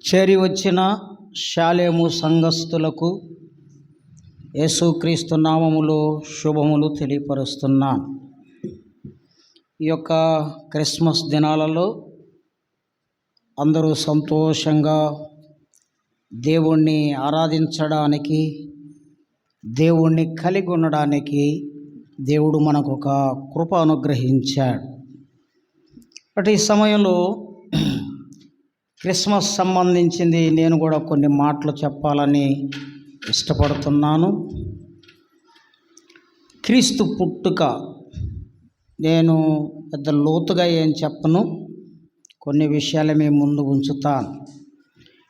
చేరి వచ్చిన షాలేము సంఘస్థులకు యేసుక్రీస్తు నామములో శుభములు తెలియపరుస్తున్నాను. ఈ యొక్క క్రిస్మస్ దినాలలో అందరూ సంతోషంగా దేవుణ్ణి ఆరాధించడానికి, దేవుణ్ణి కలిగి ఉండడానికి దేవుడు మనకు ఒక కృప అనుగ్రహించాడు. బట్ ఈ సమయంలో క్రిస్మస్ సంబంధించింది నేను కూడా కొన్ని మాటలు చెప్పాలని ఇష్టపడుతున్నాను. క్రీస్తు పుట్టుక నేను పెద్ద లోతుగా ఏం చెప్పను, కొన్ని విషయాలు మీ ముందు ఉంచుతాను.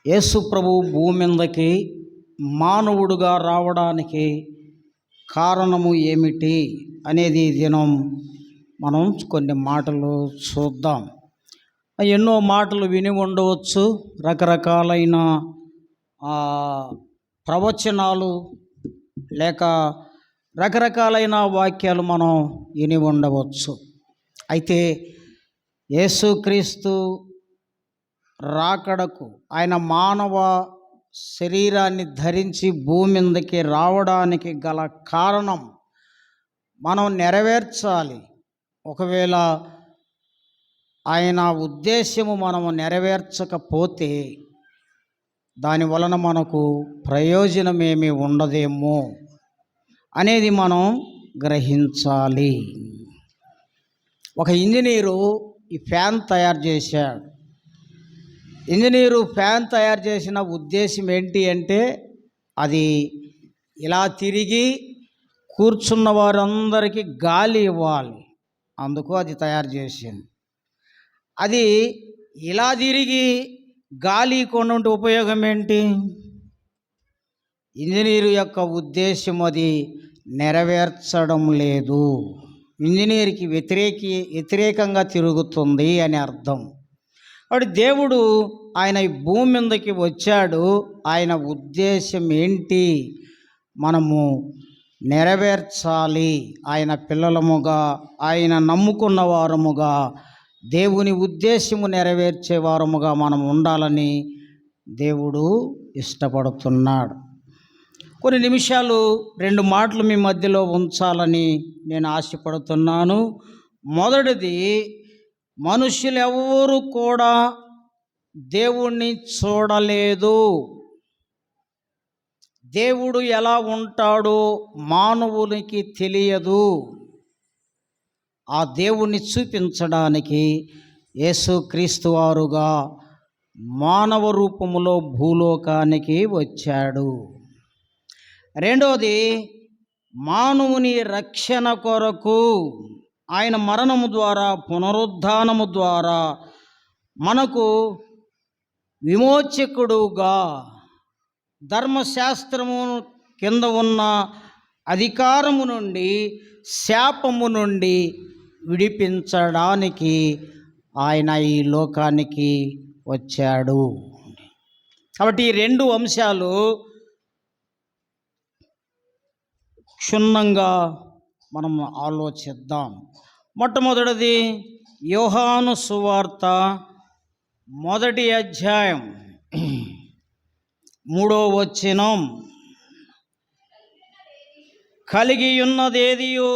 యేసు ప్రభు భూమి మీదకి మానవుడుగా రావడానికి కారణము ఏమిటి అనేది దినం మనం కొన్ని మాటలు చూద్దాం. ఎన్నో మాటలు విని ఉండవచ్చు, రకరకాలైన ప్రవచనాలు లేక రకరకాలైన వాక్యాలు మనం విని ఉండవచ్చు. అయితే యేసుక్రీస్తు రాకడకు, ఆయన మానవ శరీరాన్ని ధరించి భూమి మీదకి రావడానికి గల కారణం మనం నెరవేర్చాలి. ఒకవేళ ఆయన ఉద్దేశ్యము మనము నెరవేర్చకపోతే దాని వలన మనకు ప్రయోజనమేమీ ఉండదేమో అనేది మనం గ్రహించాలి. ఒక ఇంజనీరు ఈ ఫ్యాన్ తయారు చేశాడు. ఇంజనీరు ఫ్యాన్ తయారు చేసిన ఉద్దేశం ఏంటి అంటే, అది ఇలా తిరిగి కూర్చున్న వారందరికీ గాలి ఇవ్వాలి, అందుకు అది తయారు చేసింది. అది ఇలా తిరిగి గాలి కొనుంటే ఉపయోగం ఏంటి? ఇంజనీరు యొక్క ఉద్దేశం అది నెరవేర్చడం లేదు, ఇంజనీర్కి వ్యతిరేకంగా తిరుగుతుంది అని అర్థం. కాబట్టి దేవుడు ఆయన ఈ భూమి మీదకి వచ్చాడు. ఆయన ఉద్దేశం ఏంటి? మనము నెరవేర్చాలి. ఆయన పిల్లలముగా, ఆయన నమ్ముకున్న వారముగా, దేవుని ఉద్దేశము నెరవేర్చే వారముగా మనం ఉండాలని దేవుడు ఇష్టపడుతున్నాడు. కొన్ని నిమిషాలు 2 మాటలు మీ మధ్యలో ఉంచాలని నేను ఆశపడుతున్నాను. మొదటిది, మనుషులు ఎవరు కూడా దేవుణ్ణి చూడలేదు. దేవుడు ఎలా ఉంటాడో మానవునికి తెలియదు. ఆ దేవుణ్ణి చూపించడానికి యేసుక్రీస్తు వారుగా మానవ రూపములో భూలోకానికి వచ్చాడు. రెండవది, మానవుని రక్షణ కొరకు ఆయన మరణము ద్వారా, పునరుద్ధానము ద్వారా మనకు విమోచకుడుగా, ధర్మశాస్త్రము కింద ఉన్న అధికారము నుండి, శాపము నుండి విడిపించడానికి ఆయన ఈ లోకానికి వచ్చాడు. కాబట్టి ఈ 2 అంశాలు క్షుణ్ణంగా మనం ఆలోచిద్దాం. మొట్టమొదటిది, యోహాను సువార్త 1వ అధ్యాయం 3వ వచనం. కలిగి ఉన్నదేదియు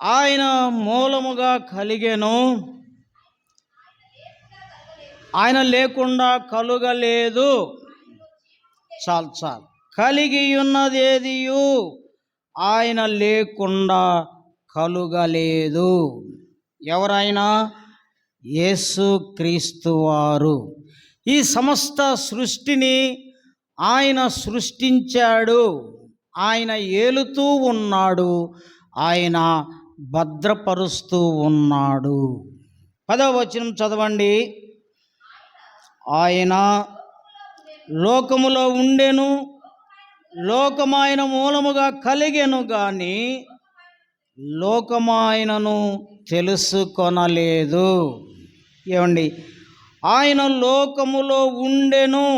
ఆయన మూలముగా కలిగెను, ఆయన లేకుండా కలుగలేదు. చాలు. కలిగి ఉన్నదేదియు ఆయన లేకుండా కలుగలేదు. ఎవరైనా? యేసుక్రీస్తు వారు. ఈ సమస్త సృష్టిని ఆయన సృష్టించాడు, ఆయన ఏలుతూ ఉన్నాడు, ఆయన భద్రపరుస్తూ ఉన్నాడు. 10వ వచనం చదవండి. ఆయన లోకములో ఉండెను, లోకమాయన మూలముగా కలిగెను గాని లోకమాయనను తెలుసుకొనలేదు. ఏమండి? ఆయన లోకములో ఉండెను,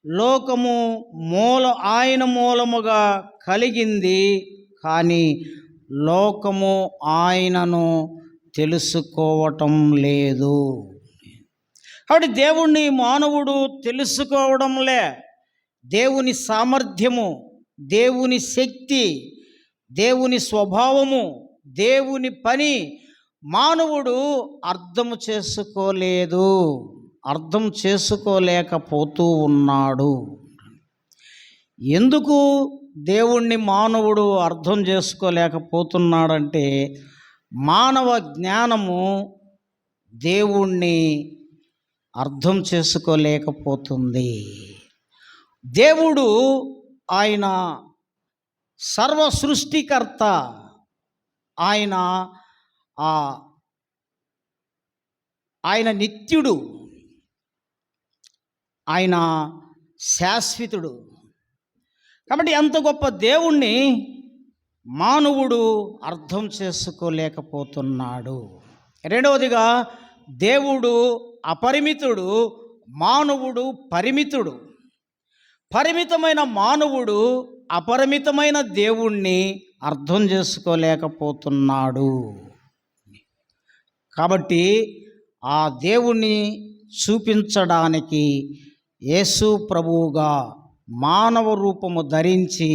లోకము ఆయన మూలముగా కలిగింది, కానీ లోకము ఆయనను తెలుసుకోవటం లేదు. కాబట్టి దేవుణ్ణి మానవుడు తెలుసుకోవడంలే, దేవుని సామర్థ్యము, దేవుని శక్తి, దేవుని స్వభావము, దేవుని పని మానవుడు అర్థం చేసుకోలేకపోతూ ఉన్నాడు. ఎందుకు దేవుణ్ణి మానవుడు అర్థం చేసుకోలేకపోతున్నాడంటే, మానవ జ్ఞానము దేవుణ్ణి అర్థం చేసుకోలేకపోతుంది. దేవుడు ఆయన సర్వ సృష్టికర్త, ఆయన నిత్యుడు, ఆయన శాశ్వతుడు. కాబట్టి అంత గొప్ప దేవుణ్ణి మానవుడు అర్థం చేసుకోలేకపోతున్నాడు. రెండవదిగా, దేవుడు అపరిమితుడు, మానవుడు పరిమితుడు. పరిమితమైన మానవుడు అపరిమితమైన దేవుణ్ణి అర్థం చేసుకోలేకపోతున్నాడు. కాబట్టి ఆ దేవుణ్ణి చూపించడానికి యేసు ప్రభువుగా మానవ రూపము ధరించి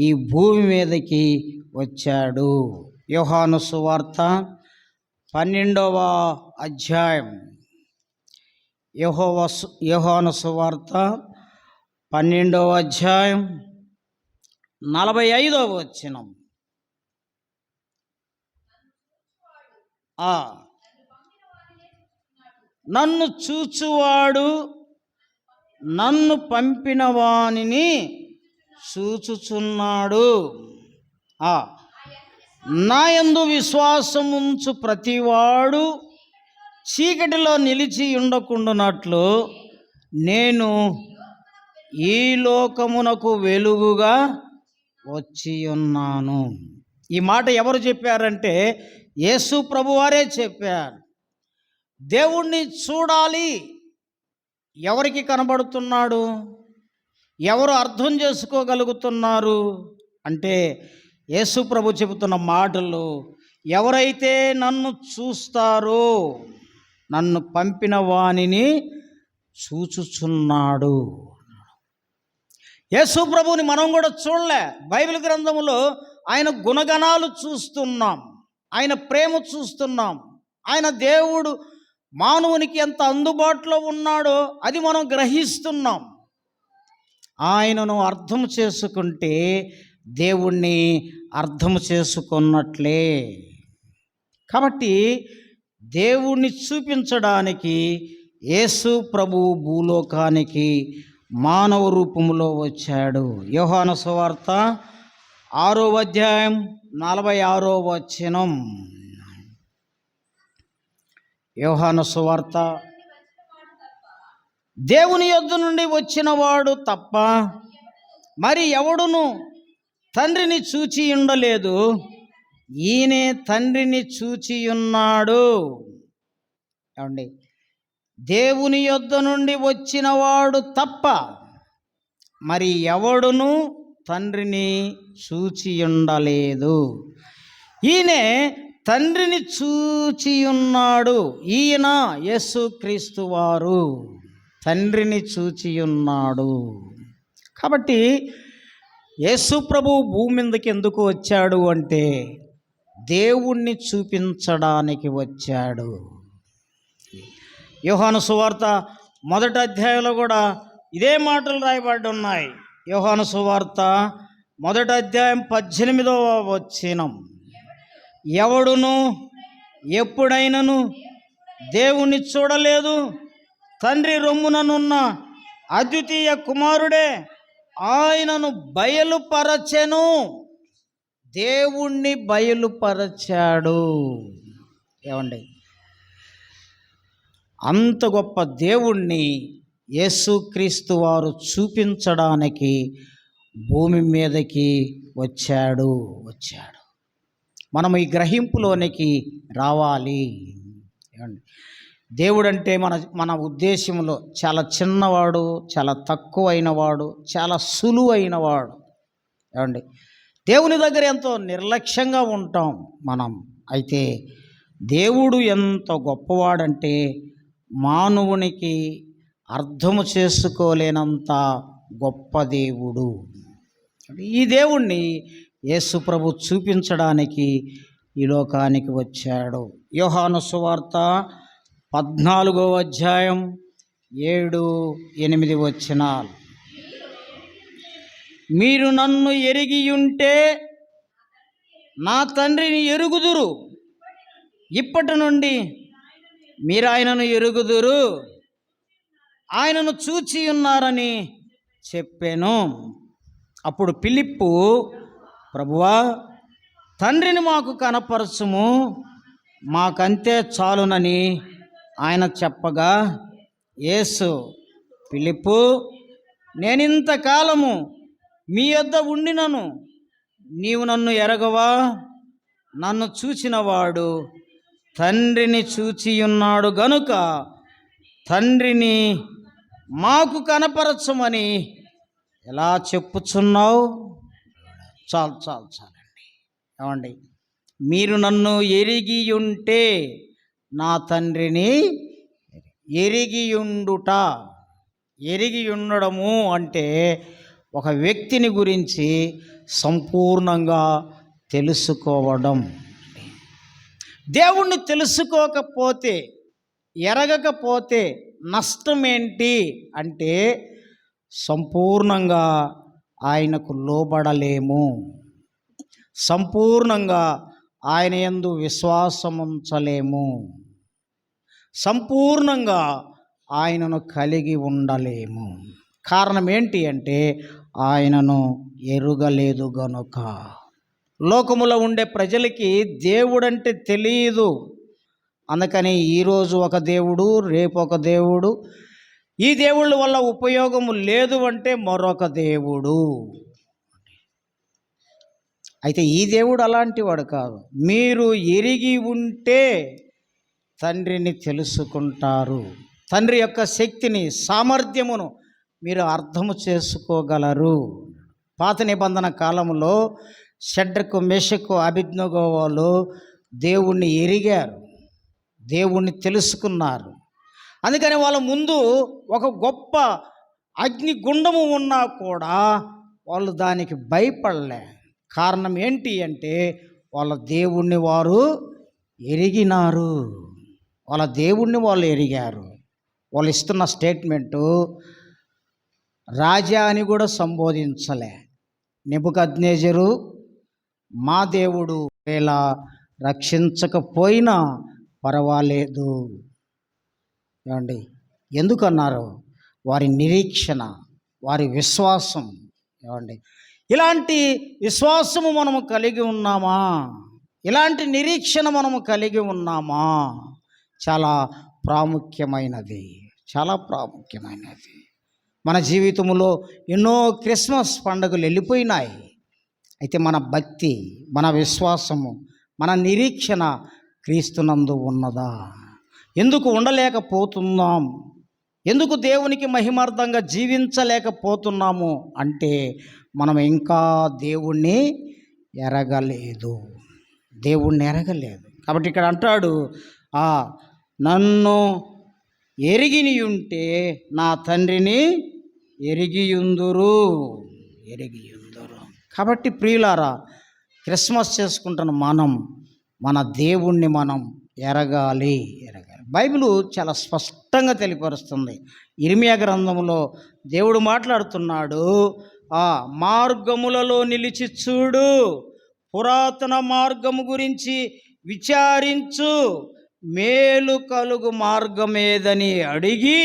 ఈ భూమి మీదకి వచ్చాడు. యోహాను సువార్త 12వ అధ్యాయం, యోహాను సువార్త 12వ అధ్యాయం 45వ వచనం. నన్ను చూచువాడు నన్ను పంపిన వానిని చూచుచున్నాడు. నా యందు విశ్వాసముంచు ప్రతివాడు చీకటిలో నిలిచి ఉండకుండానట్లు నేను ఈ లోకమునకు వెలుగుగా వచ్చి ఉన్నాను. ఈ మాట ఎవరు చెప్పారంటే యేసు ప్రభువారే చెప్పారు. దేవుణ్ణి చూడాలి, ఎవరికి కనబడుతున్నాడు, ఎవరు అర్థం చేసుకోగలుగుతున్నారు అంటే యేసు ప్రభు చెబుతున్న మాటలు, ఎవరైతే నన్ను చూస్తారో నన్ను పంపిన వానిని చూచుచున్నాడు. యేసు ప్రభువుని మనం కూడా చూడలే. బైబిల్ గ్రంథంలో ఆయన గుణగణాలు చూస్తున్నాం, ఆయన ప్రేమ చూస్తున్నాం, ఆయన దేవుడు మానవునికి ఎంత అందుబాటులో ఉన్నాడో అది మనం గ్రహిస్తున్నాం. ఆయనను అర్థం చేసుకుంటే దేవుణ్ణి అర్థం చేసుకున్నట్లే. కాబట్టి దేవుణ్ణి చూపించడానికి యేసు ప్రభు భూలోకానికి మానవ రూపంలో వచ్చాడు. యోహాను సువార్త 6వ అధ్యాయం 46వ వచనం. యోహాను సువార్త, దేవుని యొద్ద నుండి వచ్చిన వాడు తప్ప మరి ఎవడును తండ్రిని చూచి ఉండలేదు, ఈయనే తండ్రిని చూచి ఉన్నాడు. ఏమండి, దేవుని యొద్ద నుండి వచ్చిన వాడు తప్ప మరి ఎవడును తండ్రిని చూచి ఉండలేదు, ఈయనే తండ్రిని చూచి ఉన్నాడు. ఈయన యేసుక్రీస్తు వారు తండ్రిని చూచి ఉన్నాడు. కాబట్టి యేసు ప్రభువు భూమి మీదకి ఎందుకు వచ్చాడు అంటే దేవుణ్ణి చూపించడానికి వచ్చాడు. యోహాను సువార్త 1వ అధ్యాయంలో కూడా ఇదే మాటలు రాయబడి ఉన్నాయి. యోహాను సువార్త 1వ అధ్యాయం 18వ వచనం. ఎవడును ఎప్పుడైనను దేవుణ్ణి చూడలేదు, తండ్రి రొమ్ముననున్న అద్వితీయ కుమారుడే ఆయనను బయలుపరచెను. దేవుణ్ణి బయలుపరచాడు. ఏమండి, అంత గొప్ప దేవుణ్ణి యేసుక్రీస్తు వారు చూపించడానికి భూమి మీదకి వచ్చాడు. మనం ఈ గ్రహింపులోనికి రావాలి. ఏమండి, దేవుడంటే మన ఉద్దేశంలో చాలా చిన్నవాడు, చాలా తక్కువైనవాడు, చాలా సులువైనవాడు. ఏమండి, దేవుని దగ్గర ఎంతో నిర్లక్ష్యంగా ఉంటాం మనం. అయితే దేవుడు ఎంత గొప్పవాడంటే మానవునికి అర్థము చేసుకోలేనంత గొప్ప దేవుడు. ఈ దేవుణ్ణి యేసు ప్రభు చూపించడానికి ఈ లోకానికి వచ్చాడు. యోహాను సువార్త 14వ అధ్యాయం 7-8 వచనాలు. మీరు నన్ను ఎరిగి ఉంటే నా తండ్రిని ఎరుగుదురు, ఇప్పటి నుండి మీరు ఆయనను ఎరుగుదురు, ఆయనను చూచి ఉన్నారని చెప్పాను. అప్పుడు ఫిలిప్పు, ప్రభువా, తండ్రిని మాకు కనపరచుము, మాకంతే చాలునని ఆయన చెప్పగా, యేసు, ఫిలిప్పు, నేనింతకాలము మీ యొద్ద ఉండినను నీవు నన్ను ఎరగవా? నన్ను చూచినవాడు తండ్రిని చూచి ఉన్నాడు గనుక తండ్రిని మాకు కనపరచమని ఎలా చెప్పుచున్నావు? చాలండి. ఏమండి, మీరు నన్ను ఎరిగి ఉంటే నా తండ్రిని ఎరిగియుండుట. ఎరిగి ఉండడము అంటే ఒక వ్యక్తిని గురించి సంపూర్ణంగా తెలుసుకోవడం. దేవుణ్ణి తెలుసుకోకపోతే, ఎరగకపోతే నష్టం ఏంటి అంటే సంపూర్ణంగా ఆయనకు లోబడలేము, సంపూర్ణంగా ఆయన యందు విశ్వాసముంచలేము, సంపూర్ణంగా ఆయనను కలిగి ఉండలేము. కారణం ఏంటి అంటే ఆయనను ఎరుగలేదు గనుక. లోకములో ఉండే ప్రజలకి దేవుడంటే తెలియదు. అందుకని ఈరోజు ఒక దేవుడు, రేపు ఒక దేవుడు, ఈ దేవుళ్ళ వల్ల ఉపయోగము లేదు అంటే మరొక దేవుడు. అయితే ఈ దేవుడు అలాంటి వాడు కాదు. మీరు ఎరిగి ఉంటే తండ్రిని తెలుసుకుంటారు. తండ్రి యొక్క శక్తిని, సామర్థ్యమును మీరు అర్థము చేసుకోగలరు. పాత నిబంధన కాలంలో షడ్రకు, మెషకు, అబేద్నెగో వాళ్ళు దేవుణ్ణి ఎరిగారు, దేవుణ్ణి తెలుసుకున్నారు. అందుకని వాళ్ళ ముందు ఒక గొప్ప అగ్ని గుండము ఉన్నా కూడా వాళ్ళు దానికి భయపడలే. కారణం ఏంటి అంటే వాళ్ళ దేవుణ్ణి వారు ఎరిగినారు, వాళ్ళ దేవుణ్ణి వాళ్ళు ఎరిగారు. వాళ్ళు ఇస్తున్న స్టేట్మెంటు రాజా అని కూడా సంబోధించలే. నెబుకద్నెజరు, మా దేవుడు వేళ రక్షించకపోయినా పర్వాలేదు. ఏమండి, ఎందుకన్నారు? వారి నిరీక్షణ, వారి విశ్వాసం. ఏమండి, ఇలాంటి విశ్వాసము మనము కలిగి ఉన్నామా? ఇలాంటి నిరీక్షణ మనము కలిగి ఉన్నామా? చాలా ప్రాముఖ్యమైనది, చాలా ప్రాముఖ్యమైనది. మన జీవితంలో ఎన్నో క్రిస్మస్ పండుగలు వెళ్ళిపోయినాయి. అయితే మన భక్తి, మన విశ్వాసము, మన నిరీక్షణ క్రీస్తునందు ఉన్నదా? ఎందుకు ఉండలేకపోతున్నాం? ఎందుకు దేవునికి మహిమార్థంగా జీవించలేకపోతున్నాము అంటే మనం ఇంకా దేవుణ్ణి ఎరగలేదు, దేవుణ్ణి ఎరగలేదు. కాబట్టి ఇక్కడ అంటాడు, నన్ను ఎరిగిని ఉంటే నా తండ్రిని ఎరిగియుందురు. కాబట్టి ప్రియులారా, క్రిస్మస్ చేసుకుంటున్న మనం మన దేవుణ్ణి మనం ఎరగాలి. బైబిల్ చాలా స్పష్టంగా తెలియపరుస్తుంది. ఇర్మియా గ్రంథంలో దేవుడు మాట్లాడుతున్నాడు, మార్గములలో నిలిచి చూడు, పురాతన మార్గము గురించి విచారించు, మేలు కలుగు మార్గమేదని అడిగి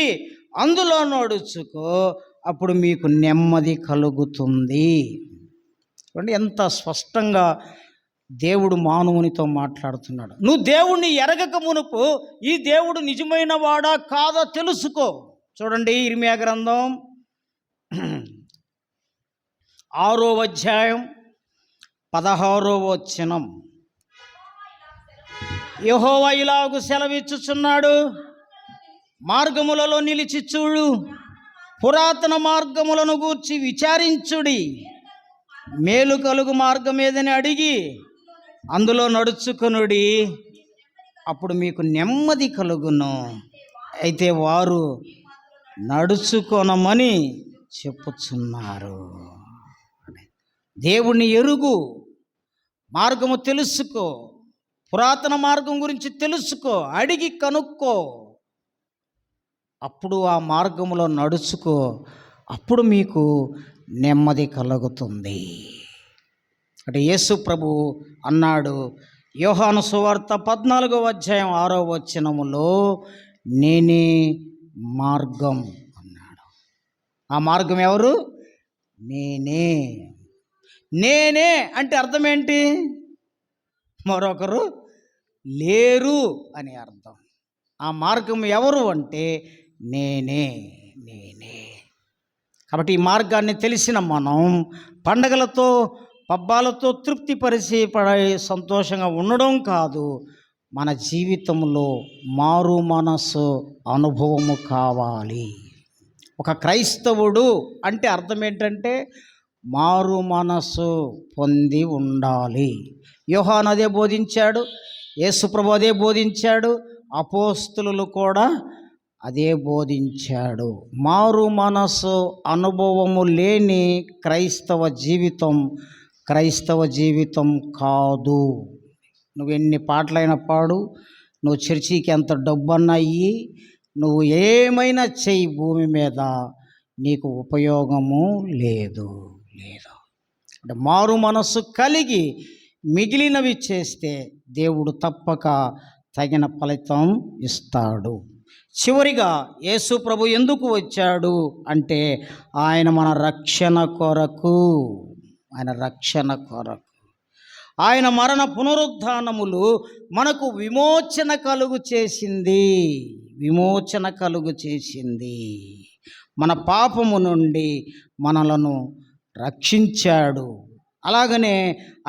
అందులో నడుచుకో, అప్పుడు మీకు నెమ్మది కలుగుతుంది. చూడండి ఎంత స్పష్టంగా దేవుడు మానవునితో మాట్లాడుతున్నాడు. నువ్వు దేవుణ్ణి ఎరగక మునుపు ఈ దేవుడు నిజమైన వాడా కాదా తెలుసుకో. చూడండి, ఇర్మియా గ్రంథం 6వ అధ్యాయం 16వ వచనం. యెహోవా ఇలాగు సెలవిచ్చుచున్నాడు, మార్గములలో నిలిచి చూడు, పురాతన మార్గములను గూర్చి విచారించుడి, మేలు కలుగు మార్గం ఏదని అడిగి అందులో నడుచుకొనుడి, అప్పుడు మీకు నెమ్మది కలుగును. అయితే వారు నడుచుకొనమని చెప్పుచున్నారు. దేవుణ్ణి ఎరుగు, మార్గము తెలుసుకో, పురాతన మార్గం గురించి తెలుసుకో, అడిగి కనుక్కో, అప్పుడు ఆ మార్గంలో నడుచుకో, అప్పుడు మీకు నెమ్మది కలుగుతుంది. అంటే యేసు ప్రభు అన్నాడు యోహాను సువార్త 14వ అధ్యాయం 6వ వచనములో, నేనే మార్గం అన్నాడు. ఆ మార్గం ఎవరు? నేనే. నేనే అంటే అర్థం ఏంటి? మరొకరు లేరు అని అర్థం. ఆ మార్గం ఎవరు అంటే నేనే. నేనే. కాబట్టి ఈ మార్గాన్ని తెలిసిన మనం పండగలతో పబ్బాలతో తృప్తిపరిచి సంతోషంగా ఉండడం కాదు, మన జీవితంలో మారు మనసు అనుభవము కావాలి. ఒక క్రైస్తవుడు అంటే అర్థం ఏంటంటే మారు మనసు పొంది ఉండాలి. యోహాను అదే బోధించాడు, యేసుప్రభు అదే బోధించాడు, అపోస్తలులు కూడా అదే బోధించాడు. మారు మనసు అనుభవము లేని క్రైస్తవ జీవితం కాదు. నువ్వు ఎన్ని పాటలైనా పాడు, నువ్వు చర్చికి ఎంత డబ్బన్నా ఇయ్యి, నువ్వు ఏమైనా చెయ్యి, భూమి మీద నీకు ఉపయోగము లేదు. అంటే మారు మనస్సు కలిగి మిగిలినవి చేస్తే దేవుడు తప్పక తగిన ఫలితం ఇస్తాడు. చివరిగా యేసు ప్రభు ఎందుకు వచ్చాడు అంటే ఆయన మన రక్షణ కొరకు. ఆయన మరణ పునరుద్ధానములు మనకు విమోచన కలుగు చేసింది. మన పాపము నుండి మనలను రక్షించాడు. అలాగనే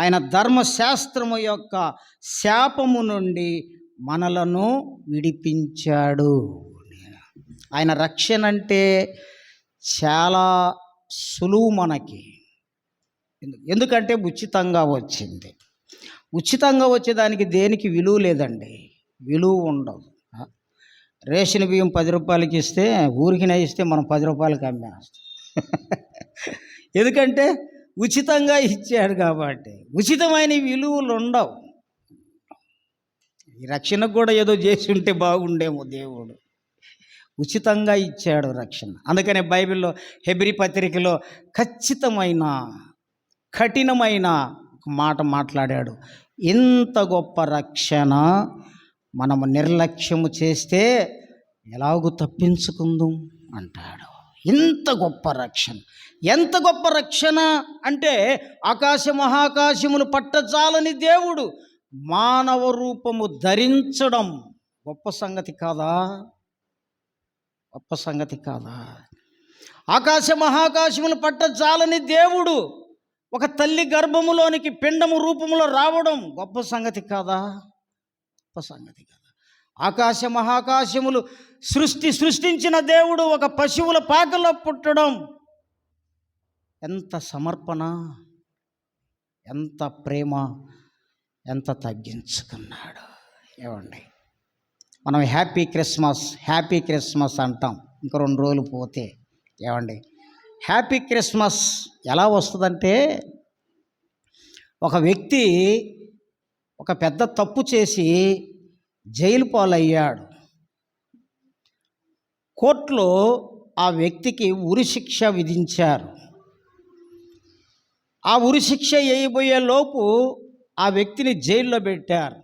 ఆయన ధర్మశాస్త్రము యొక్క శాపము నుండి మనలను విడిపించాడు. ఆయన రక్షణ అంటే చాలా సులువు మనకి. ఎందుకంటే ఉచితంగా వచ్చింది. ఉచితంగా వచ్చేదానికి దేనికి విలువ లేదండి, విలువ ఉండదు. రేషన్ బియ్యం 10 రూపాయలకి ఇస్తే, ఊరికినే ఇస్తే మనం 10 రూపాయలకి అమ్మేస్తాం. ఎందుకంటే ఉచితంగా ఇచ్చాడు కాబట్టి. ఉచితమైన విలువలు ఉండవు. ఈ రక్షణకు కూడా ఏదో చేసి ఉంటే బాగుండేమో. దేవుడు ఉచితంగా ఇచ్చాడు రక్షణ. అందుకనే బైబిల్లో హెబ్రీ పత్రికలో కఠినమైన ఒక మాట మాట్లాడాడు. ఇంత గొప్ప రక్షణ మనము నిర్లక్ష్యము చేస్తే ఎలాగూ తప్పించుకుందాం అంటాడు. ఇంత గొప్ప రక్షణ. ఎంత గొప్ప రక్షణ అంటే ఆకాశ మహాకాశములు పట్టజాలని దేవుడు మానవ రూపము ధరించడం గొప్ప సంగతి కాదా? ఆకాశ మహాకాశములు పట్టజాలని దేవుడు ఒక తల్లి గర్భములోనికి పిండము రూపంలో రావడం గొప్ప సంగతి కాదా? ఆకాశ మహాకాశములు సృష్టించిన దేవుడు ఒక పశువుల పాకలో పుట్టడం ఎంత సమర్పణ, ఎంత ప్రేమ, ఎంత తగ్గించుకున్నాడు. ఏమండి, మనం హ్యాపీ క్రిస్మస్ అంటాం ఇంకో 2 రోజులు పోతే. ఏమండి, హ్యాపీ క్రిస్మస్ ఎలా వస్తుందంటే, ఒక వ్యక్తి ఒక పెద్ద తప్పు చేసి జైలు పాలయ్యాడు. కోర్టులో ఆ వ్యక్తికి ఉరిశిక్ష విధించారు. ఆ ఉరిశిక్ష వేయబోయే లోపు ఆ వ్యక్తిని జైల్లో పెట్టారు.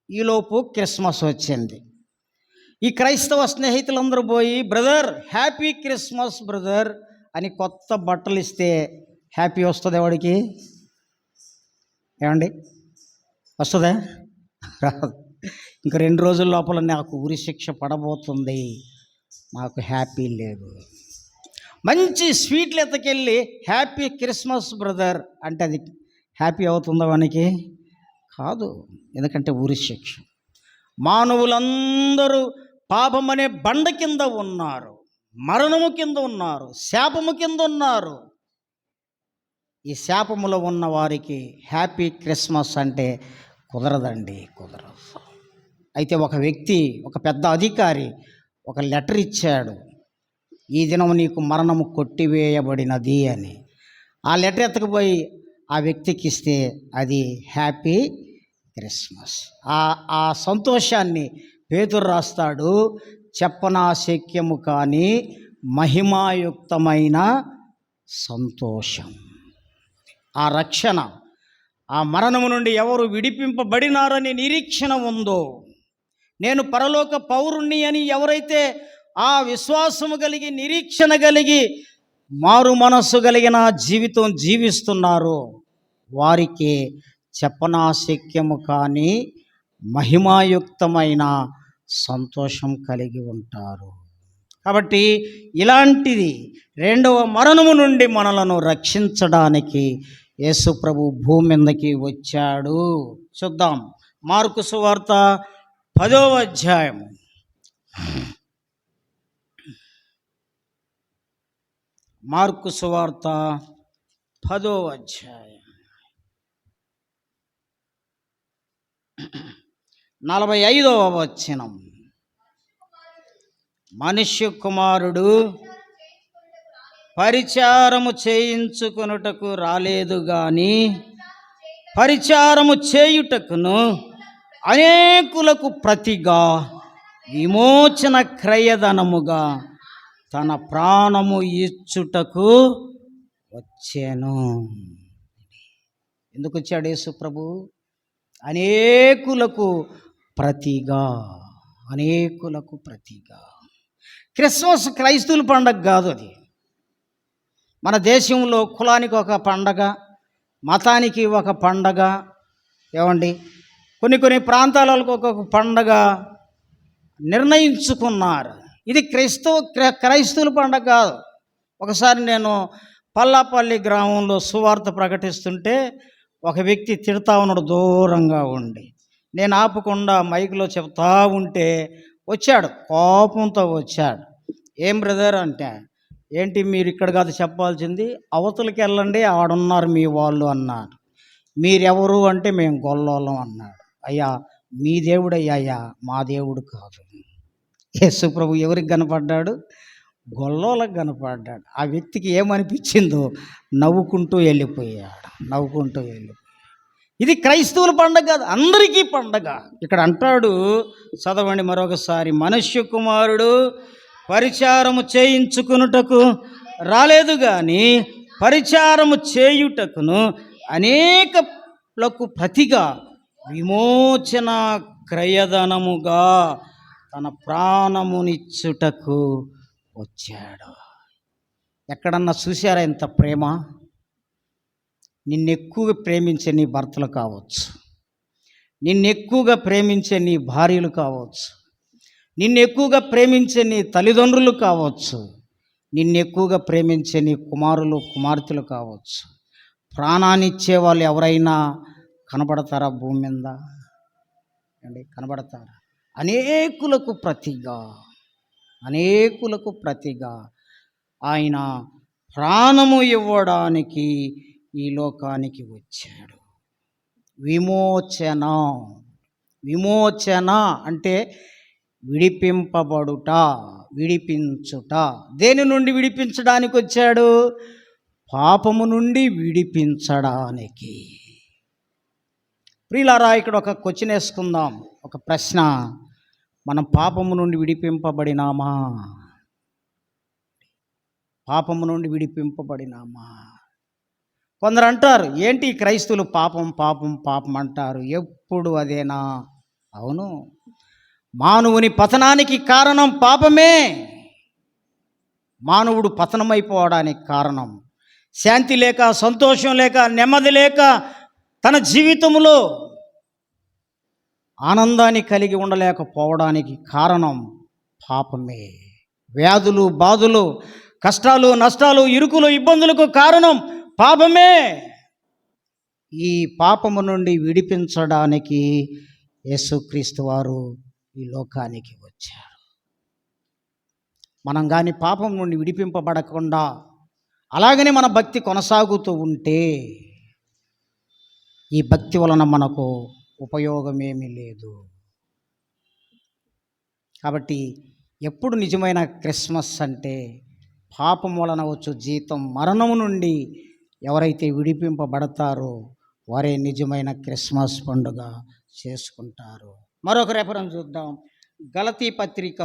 ఈలోపు క్రిస్మస్ వచ్చింది. ఈ క్రైస్తవ స్నేహితులందరూ పోయి, బ్రదర్ హ్యాపీ క్రిస్మస్ బ్రదర్ అని కొత్త బట్టలు ఇస్తే హ్యాపీ వస్తుంది ఎవడికి? ఏమండి, వస్తుందా? రాదు. ఇంక 2 రోజుల లోపల నాకు ఉరిశిక్ష పడబోతుంది, నాకు హ్యాపీ లేదు. మంచి స్వీట్లు ఎత్తకెళ్ళి హ్యాపీ క్రిస్మస్ బ్రదర్ అంటే అది హ్యాపీ అవుతుందా వానికి? కాదు. ఎందుకంటే ఉరిశిక్ష. మానవులందరూ పాపం అనే బండ కింద ఉన్నారు, మరణము కింద ఉన్నారు, శాపము కింద ఉన్నారు. ఈ శాపములో ఉన్న వారికి హ్యాపీ క్రిస్మస్ అంటే కుదరదండి, కుదరదు. అయితే ఒక వ్యక్తి, ఒక పెద్ద అధికారి ఒక లెటర్ ఇచ్చాడు, ఈ దినం నీకు మరణము కొట్టివేయబడినది అని. ఆ లెటర్ ఎత్తకపోయి ఆ వ్యక్తికి ఇస్తే అది హ్యాపీ క్రిస్మస్. ఆ సంతోషాన్ని పేతురు రాస్తాడు, చెప్పనాశక్యము కానీ మహిమాయుక్తమైన సంతోషం. ఆ రక్షణ, ఆ మరణము నుండి ఎవరు విడిపింపబడినారని నిరీక్షణ ఉందో, నేను పరలోక పౌరుణ్ణి అని ఎవరైతే ఆ విశ్వాసము కలిగి నిరీక్షణ కలిగి మారు మనస్సు కలిగిన జీవితం జీవిస్తున్నారో వారికి చెప్పనాశక్యము కానీ మహిమాయుక్తమైన సంతోషం కలిగి ఉంటారు. కాబట్టి ఇలాంటిది రెండవ మరణము నుండి మనలను రక్షించడానికి యేసు ప్రభు భూమి మీదకి వచ్చాడు. చూద్దాం, మార్కు సువార్త 10వ అధ్యాయము. మార్కు సువార్త 10వ అధ్యాయం 45వ వచనం. మనుష్య కుమారుడు పరిచారము చేయించుకొనుటకు రాలేదు గాని పరిచారము చేయుటకును అనేకులకు ప్రతిగా విమోచన క్రయధనముగా తన ప్రాణము ఇచ్చుటకు వచ్చాను. ఎందుకు వచ్చాడు యేసు ప్రభు? అనేకులకు ప్రతిగా, అనేకులకు ప్రతిగా. క్రిస్మస్ క్రైస్తవుల పండగ కాదు, అది మన దేశంలో కులానికి ఒక పండగ, మతానికి ఒక పండగ. ఏమండి, కొన్ని ప్రాంతాలకు ఒక్కొక్క పండగ నిర్ణయించుకున్నారు. ఇది క్రైస్తవుల పండగ కాదు. ఒకసారి నేను పల్లాపల్లి గ్రామంలో సువార్త ప్రకటిస్తుంటే ఒక వ్యక్తి తిడతా ఉన్నాడు దూరంగా ఉండి. నేను ఆపకుండా మైకులో చెప్తా ఉంటే వచ్చాడు, కోపంతో వచ్చాడు. ఏం బ్రదర్ అంటే, ఏంటి మీరు ఇక్కడ కాదు చెప్పాల్సింది, అవతలకి వెళ్ళండి, ఆడున్నారు మీ వాళ్ళు అన్నారు. మీరెవరు అంటే మేము గొల్లోళ్ళం అన్నాడు. అయ్యా మీ దేవుడు అయ్యా, మా దేవుడు కాదు. యేసు ప్రభు ఎవరికి కనపడ్డాడు? గొల్లోలకు కనపడ్డాడు. ఆ వ్యక్తికి ఏమనిపించిందో నవ్వుకుంటూ వెళ్ళిపోయాడు. ఇది క్రైస్తవుల పండగ కాదు, అందరికీ పండగ. ఇక్కడ అంటాడు, చదవండి మరొకసారి. మనుష్య కుమారుడు పరిచారము చేయించుకునుటకు రాలేదు గాని పరిచారము చేయుటకును అనేకులకు ప్రతిగా విమోచన క్రయధనముగా తన ప్రాణమునిచ్చుటకు వచ్చాడు. ఎక్కడన్నా చూశారా ఇంత ప్రేమ? నిన్నెక్కువగా ప్రేమించే నీ భర్తలు కావచ్చు, నిన్నెక్కువగా ప్రేమించే నీ భార్యలు కావచ్చు, నిన్నెక్కువగా ప్రేమించే నీ తల్లిదండ్రులు కావచ్చు, నిన్నెక్కువగా ప్రేమించే నీ కుమారులు కుమార్తెలు కావచ్చు. ప్రాణాన్ని ఇచ్చే వాళ్ళు ఎవరైనా కనబడతారా భూమి మీద? అండి, కనబడతారా? అనేకులకు ప్రతిగా ఆయన ప్రాణము ఇవ్వడానికి ఈ లోకానికి వచ్చాడు. విమోచన అంటే విడిపింపబడుట, విడిపించుట. దేని నుండి విడిపించడానికి వచ్చాడు? పాపము నుండి విడిపించడానికి. ప్రియులారా, ఇక్కడ ఒక క్వశ్చన్ వేసుకుందాం, ఒక ప్రశ్న. మనం పాపము నుండి విడిపింపబడినామా? పాపము నుండి విడిపింపబడినామా? కొందరు అంటారు, ఏంటి క్రైస్తవులు పాపం పాపం పాపం అంటారు, ఎప్పుడు అదేనా? అవును, మానవుని పతనానికి కారణం పాపమే. మానవుడు పతనమైపోవడానికి కారణం శాంతి లేక, సంతోషం లేక, నెమ్మది లేక, తన జీవితంలో ఆనందాన్ని కలిగి ఉండలేకపోవడానికి కారణం పాపమే. వ్యాధులు, బాధలు, కష్టాలు, నష్టాలు, ఇరుకులు, ఇబ్బందులకు కారణం పాపమే. ఈ పాపము నుండి విడిపించడానికి యేసుక్రీస్తు వారు ఈ లోకానికి వచ్చారు. మనం కానీ పాపం నుండి విడిపింపబడకుండా అలాగనే మన భక్తి కొనసాగుతూ ఉంటే ఈ భక్తి వలన మనకు ఉపయోగమేమీ లేదు. కాబట్టి ఎప్పుడు నిజమైన క్రిస్మస్ అంటే పాపం వలన వచ్చు జీతం మరణము నుండి ఎవరైతే విడిపింపబడతారో వారే నిజమైన క్రిస్మస్ పండుగ చేసుకుంటారు. మరొక రెఫరెన్స్ చూద్దాం. గలతీ పత్రిక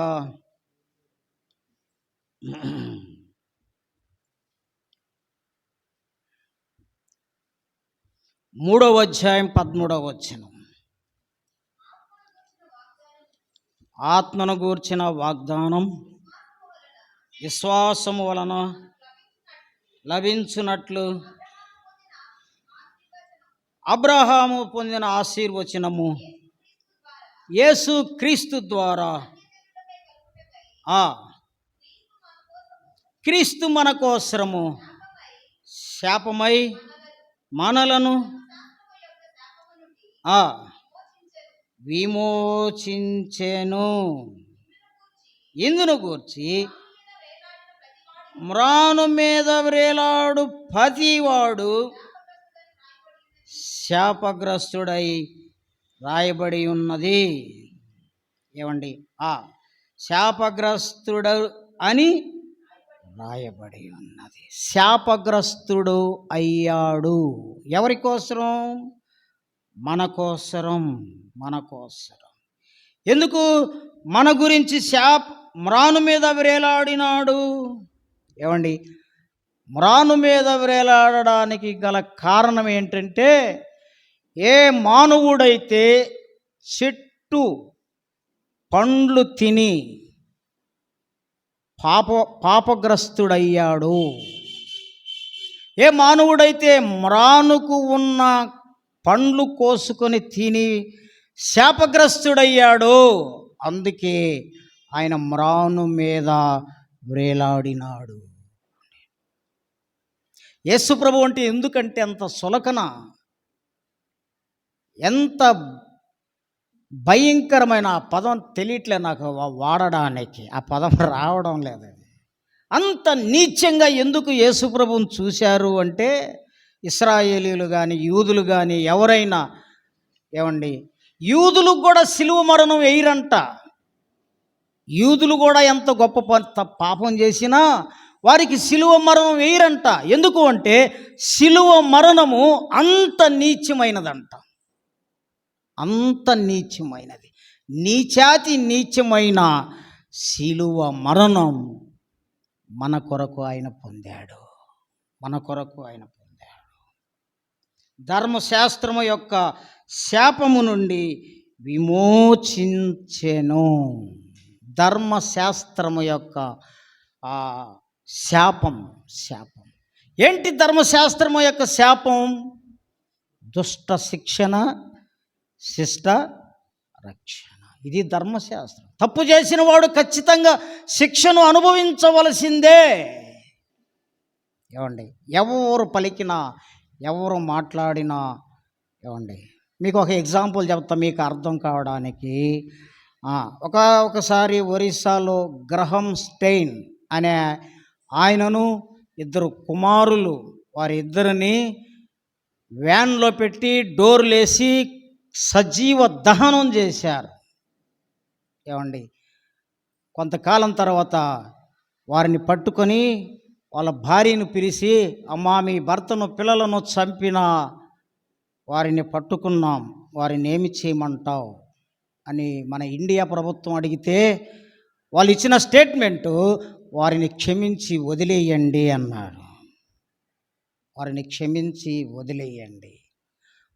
3:13. ఆత్మను గూర్చిన వాగ్దానం విశ్వాసము వలన లభించున్నట్లు అబ్రహాము పొందిన ఆశీర్వచనము యేసు క్రీస్తు ద్వారా క్రీస్తు మన కోసరము శాపమై మనలను విమోచించెను. ఇందును గూర్చి మ్రాను మీద వ్రేలాడు ప్రతివాడు శాపగ్రస్తుడై రాయబడి ఉన్నది. ఏమండి? శాపగ్రస్తుడు అని రాయబడి ఉన్నది. శాపగ్రస్తుడు అయ్యాడు. ఎవరి కోసరం? మన కోసరం. ఎందుకు మన గురించి మ్రాను మీద వ్రేలాడినాడు? ఏమండి? మ్రాను మీద వ్రేలాడడానికి గల కారణం ఏంటంటే, ఏ మానవుడైతే చెట్టు పండ్లు తిని పాపగ్రస్తుడయ్యాడు, ఏ మానవుడైతే మ్రానుకు ఉన్న పండ్లు కోసుకొని తిని శాపగ్రస్తుడయ్యాడో, అందుకే ఆయన మ్రాను మీద వ్రేలాడినాడు. యేసు ప్రభు అంటే ఎందుకంటే అంత సులకన, ఎంత భయంకరమైన ఆ పదం తెలియట్లే నాకు వాడడానికి, ఆ పదం రావడం లేదు. అంత నీచంగా ఎందుకు యేసు ప్రభువుని చూశారు అంటే, ఇశ్రాయేలీలు కానీ యూదులు కానీ ఎవరైనా, ఏమండి, యూదులకు కూడా సిలువ మరణం వేయరంట. యూదులు కూడా ఎంత గొప్ప పాపం చేసినా వారికి సిలువ మరణం వేయరంట. ఎందుకు అంటే సిలువ మరణము అంత నీచమైనదంట, అంత నీచమైనది. నీచాతి నీచమైన సిలువ మరణం మన కొరకు ఆయన పొందాడు. ధర్మశాస్త్రము యొక్క శాపము నుండి విమోచించెను. ధర్మశాస్త్రము యొక్క శాపం. ఏంటి ధర్మశాస్త్రము యొక్క శాపం? దుష్ట శిక్షణ, శిష్ట రక్షణ. ఇది ధర్మశాస్త్రం. తప్పు చేసిన వాడు ఖచ్చితంగా శిక్షను అనుభవించవలసిందే. ఏమండి? ఎవరు పలికినా, ఎవరు మాట్లాడినా, ఏమండి, మీకు ఒక ఎగ్జాంపుల్ చెప్తా మీకు అర్థం కావడానికి. ఒకసారి ఒరిస్సాలో గ్రహం స్టెయిన్ అనే ఆయనను ఇద్దరు కుమారులు, వారిద్దరిని వ్యాన్లో పెట్టి డోర్లేసి సజీవ దహనం చేశారు. ఏమండి? కొంతకాలం తర్వాత వారిని పట్టుకొని వాళ్ళ భార్యను పిలిచి, అమ్మా, మీ భర్తను పిల్లలను చంపిన వారిని పట్టుకున్నాం, వారిని ఏమి చేయమంటావు అని మన ఇండియా ప్రభుత్వం అడిగితే వాళ్ళు ఇచ్చిన స్టేట్మెంటు, వారిని క్షమించి వదిలేయండి అన్నారు. వారిని క్షమించి వదిలేయండి.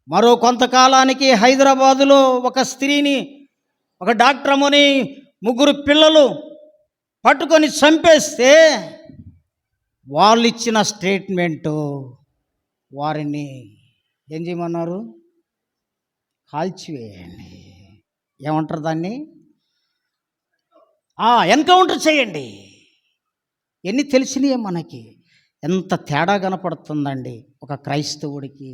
మరో కొంతకాలానికి హైదరాబాదులో ఒక స్త్రీని, ఒక డాక్టర్ అమ్మని, 3 పిల్లలు పట్టుకొని చంపేస్తే వాళ్ళు ఇచ్చిన స్టేట్మెంటు, వారిని ఏం చేయమన్నారు? కాల్చివేయండి. ఏమంటారు దాన్ని? ఎన్కౌంటర్ చేయండి. ఎన్ని తెలిసినాయే మనకి. ఎంత తేడా కనపడుతుందండి ఒక క్రైస్తవుడికి,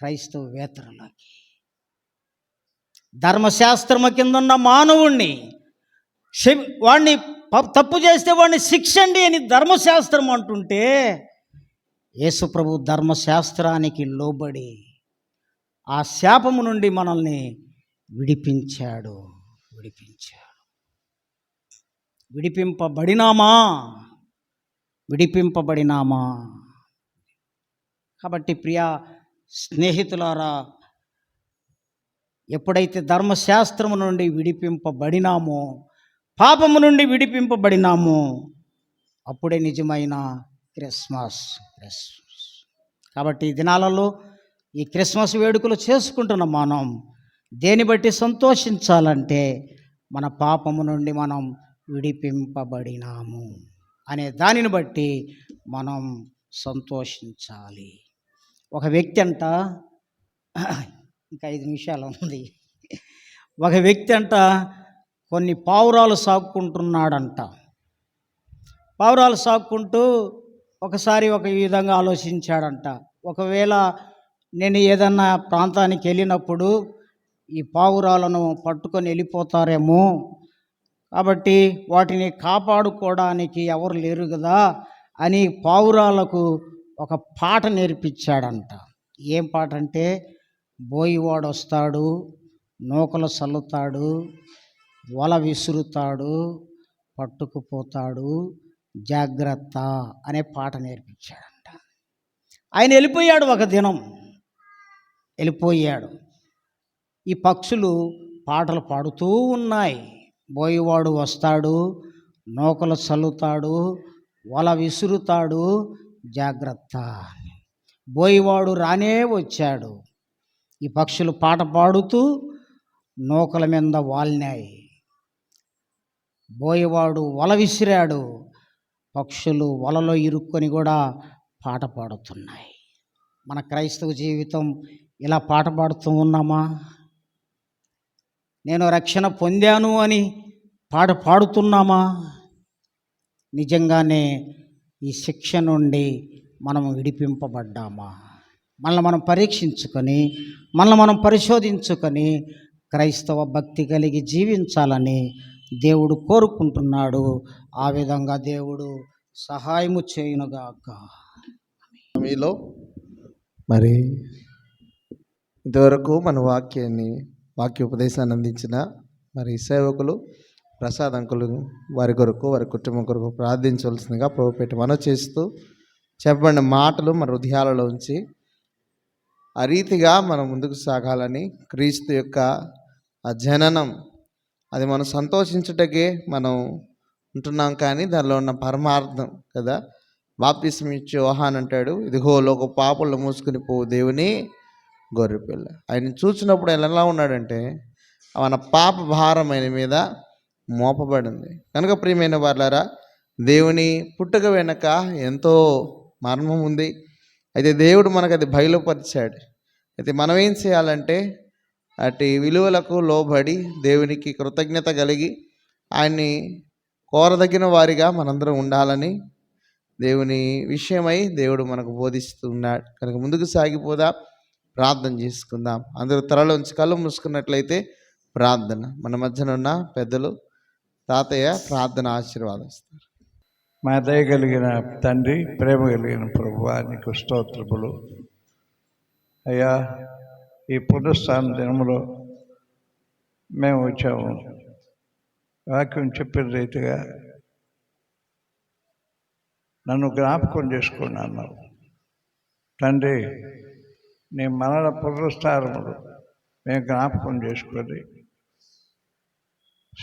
క్రైస్తవేతరులకి. ధర్మశాస్త్రము కింద ఉన్న మానవుణ్ణి, వాడిని తప్పు చేస్తే వాడిని శిక్షండి అని ధర్మశాస్త్రం అంటుంటే, యేసు ప్రభు ధర్మశాస్త్రానికి లోబడి ఆ శాపము నుండి మనల్ని విడిపించాడు. విడిపింపబడినామా విడిపింపబడినామా. కాబట్టి ప్రియా స్నేహితులారా, ఎప్పుడైతే ధర్మశాస్త్రము నుండి విడిపింపబడినామో, పాపము నుండి విడిపింపబడినామో, అప్పుడే నిజమైన క్రిస్మస్. కాబట్టి ఈ దినాలలో ఈ క్రిస్మస్ వేడుకలు చేసుకుంటున్న మనం దేని బట్టి సంతోషించాలంటే, మన పాపము నుండి మనం విడిపింపబడినాము అనే దానిని బట్టి మనం సంతోషించాలి. ఒక వ్యక్తి అంట, ఇంకా 5 నిమిషాలు ఉంది. ఒక వ్యక్తి అంట కొన్ని పావురాలు సాక్కుంటున్నాడంట. పావురాలు సాక్కుంటూ ఒకసారి ఒక విధంగా ఆలోచించాడంట, ఒకవేళ నేను ఏదన్నా ప్రాంతానికి వెళ్ళినప్పుడు ఈ పావురాలను పట్టుకొని వెళ్ళిపోతారేమో, కాబట్టి వాటిని కాపాడుకోవడానికి ఎవరు లేరు కదా అని పావురాలకు ఒక పాట నేర్పించాడంట. ఏం పాట అంటే, బోయివాడు వస్తాడు, నూకలు చల్లుతాడు, వల విసురుతాడు, పట్టుకుపోతాడు, జాగ్రత్త అనే పాట నేర్పించాడంట. ఆయన వెళ్ళిపోయాడు. ఒక దినం వెళ్ళిపోయాడు. ఈ పక్షులు పాటలు పాడుతూ ఉన్నాయి. బోయివాడు వస్తాడు, నూకలు చల్లుతాడు, వల విసురుతాడు, జాగ్రత్త. బోయివాడు రానే వచ్చాడు. ఈ పక్షులు పాట పాడుతూ నూకల మీద వాలినాయి. బోయివాడు వల విసిరాడు. పక్షులు వలలో ఇరుక్కొని కూడా పాట పాడుతున్నాయి. మన క్రైస్తవ జీవితం ఇలా పాట పాడుతూ ఉన్నామా? నేను రక్షణ పొందాను అని పాట పాడుతున్నామా? నిజంగానే ఈ శిక్ష నుండి మనం విడిపింపబడ్డామా? మనల్ని మనం పరీక్షించుకొని, మనల్ని మనం పరిశోధించుకొని క్రైస్తవ భక్తి కలిగి జీవించాలని దేవుడు కోరుకుంటున్నాడు. ఆ విధంగా దేవుడు సహాయము చేయునుగాక. మీలో మరి ఇంతవరకు మన వాక్యోపదేశాన్ని అందించిన మరి సేవకులు ప్రసాద్ అంకులు వారి కొరకు, వారి కుటుంబం కొరకు ప్రార్థించవలసిందిగా ప్రభుపేట మనవి చేస్తూ, చెప్పబడిన మాటలు మన హృదయాలలో ఉంచి ఆ రీతిగా మనం ముందుకు సాగాలని, క్రీస్తు యొక్క ఆ జననం అది మనం సంతోషించుటకే మనం ఉంటున్నాం, కానీ దానిలో ఉన్న పరమార్థం కదా. బాప్తిస్మం ఇచ్చే యోహాన్ అంటాడు, ఇదిగో లోక పాపలు మూసుకుని పోవు దేవుని గొర్రెపిల్ల. ఆయన చూసినప్పుడు ఆయన ఎలా ఉన్నాడంటే, మన పాప భారం ఆయన మీద మోపబడింది. కనుక ప్రియమైన వారులారా, దేవుని పుట్టుక వెనక ఎంతో మర్మం ఉంది. అయితే దేవుడు మనకు అది బయలుపరిచాడు. అయితే మనం ఏం చేయాలంటే, అటు విలువలకు లోబడి దేవునికి కృతజ్ఞత కలిగి ఆయన్ని కోరదగిన వారిగా మనందరం ఉండాలని దేవుని విషయమై దేవుడు మనకు బోధిస్తున్నాడు. కనుక ముందుకు సాగిపోదా, ప్రార్థన చేసుకుందాం. అందరూ తరలోంచి కళ్ళు మూసుకున్నట్లయితే ప్రార్థన. మన మధ్యన ఉన్న పెద్దలు తాతయ్య ప్రార్థన ఆశీర్వాదిస్తారు. మా దయ కలిగిన తండ్రి, ప్రేమ కలిగిన ప్రభువా, నీకు స్తోత్రములు అయ్యా. ఈ పునఃస్థాన దినములో మేము వచ్చాము. వాక్యం చెప్పిన రీతిగా నన్ను జ్ఞాపకం చేసుకోండి అన్నావు తండ్రి. నీ మరణ పునరుత్థానములు మేము జ్ఞాపకం చేసుకొని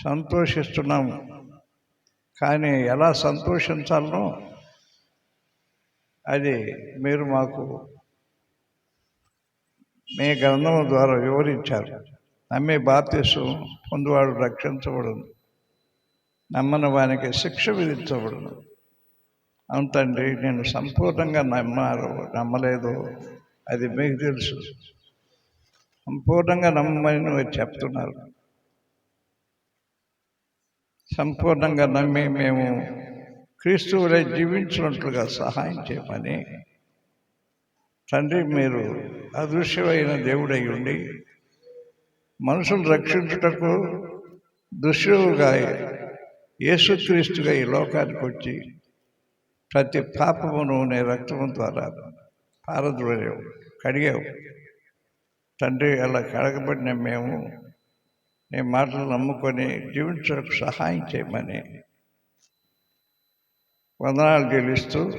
సంతోషిస్తున్నాము. కానీ ఎలా సంతోషించాలనో అది మీరు మాకు మీ గ్రంథం ద్వారా వివరించారు. నమ్మి బాప్తిసం పొందువాడు రక్షించబడును, నమ్మని వానికి శిక్ష విధించబడును. అవును తండ్రి, నేను సంపూర్ణంగా నమ్మలేదు, అది మీకు తెలుసు. సంపూర్ణంగా నమ్మని నువ్వు చెప్తున్నారు. సంపూర్ణంగా నమ్మి మేము క్రీస్తువులై జీవించినట్లుగా సహాయం చేయమని తండ్రి, మీరు అదృశ్యమైన దేవుడై ఉండి మనుషులు రక్షించుటకు దృశ్యువుగా యేసుక్రీస్తుగా ఈ లోకానికి వచ్చి ప్రతి పాపమును నీ రక్తము ద్వారా పారద్రోలేవు, కడిగావు తండ్రి. అలా కడగబడిన మేము నీ మాటలు నమ్ముకొని జీవించడానికి సహాయం చేయమని వందనాలు చెల్లిస్తూ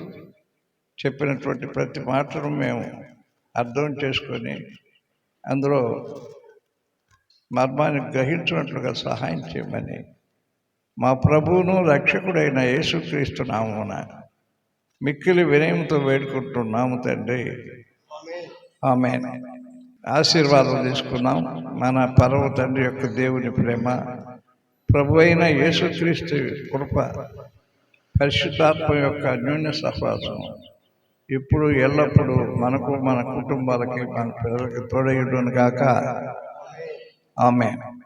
చెప్పినటువంటి ప్రతి మాటను మేము అర్థం చేసుకొని అందులో మర్మాన్ని గ్రహించినట్లుగా సహాయం చేయమని మా ప్రభువును రక్షకుడైన యేసుక్రీస్తు నామమున మిక్కిలి వినయంతో వేడుకుంటున్నాము తండ్రి. ఆమేన్. ఆశీర్వాదం తీసుకున్నాం. మన పరమ తండ్రి యొక్క దేవుని ప్రేమ, ప్రభు అయిన యేసుక్రీస్తు కృప, పరిశుద్ధాత్మ యొక్క అన్యోన్య సహవాసం ఇప్పుడు ఎల్లప్పుడూ మనకు, మన కుటుంబాలకి, మన పిల్లలకి తోడయుడును గాక. ఆమేన్.